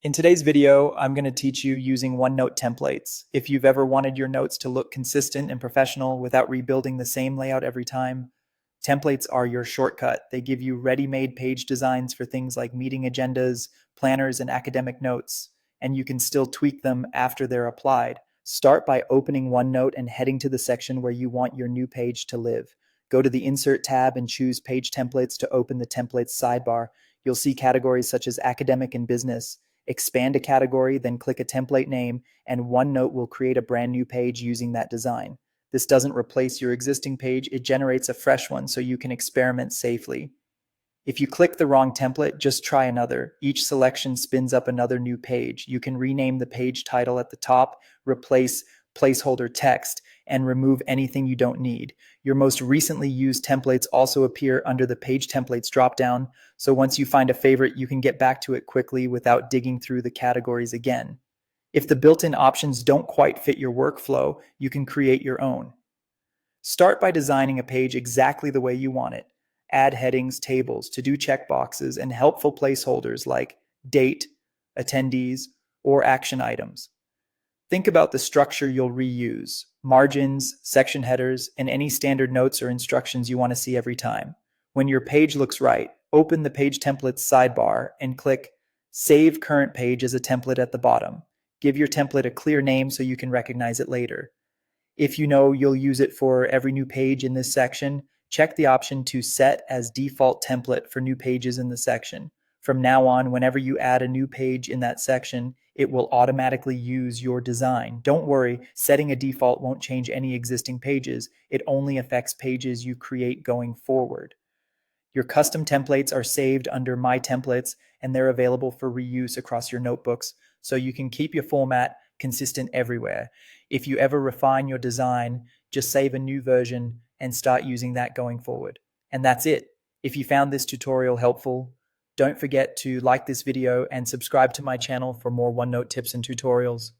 In today's video, I'm going to teach you using OneNote templates. If you've ever wanted your notes to look consistent and professional without rebuilding the same layout every time, templates are your shortcut. They give you ready-made page designs for things like meeting agendas, planners, and academic notes, and you can still tweak them after they're applied. Start by opening OneNote and heading to the section where you want your new page to live. Go to the Insert tab and choose Page Templates to open the Templates sidebar. You'll see categories such as Academic and Business. Expand a category, then click a template name, and OneNote will create a brand new page using that design. This doesn't replace your existing page, it generates a fresh one so you can experiment safely. If you click the wrong template, just try another. Each selection spins up another new page. You can rename the page title at the top, replace placeholder text, and remove anything you don't need. Your most recently used templates also appear under the Page Templates dropdown, so once you find a favorite, you can get back to it quickly without digging through the categories again. If the built-in options don't quite fit your workflow, you can create your own. Start by designing a page exactly the way you want it. Add headings, tables, to-do checkboxes, and helpful placeholders like date, attendees, or action items. Think about the structure you'll reuse: margins, section headers, and any standard notes or instructions you want to see every time. When your page looks right, open the Page Templates sidebar and click Save Current Page as a template at the bottom. Give your template a clear name so you can recognize it later. If you know you'll use it for every new page in this section, check the option to Set as Default Template for new pages in the section. From now on, whenever you add a new page in that section, it will automatically use your design. Don't worry, setting a default won't change any existing pages. It only affects pages you create going forward. Your custom templates are saved under My Templates, and they're available for reuse across your notebooks, so you can keep your format consistent everywhere. If you ever refine your design, just save a new version and start using that going forward. And that's it. If you found this tutorial helpful, don't forget to like this video and subscribe to my channel for more OneNote tips and tutorials.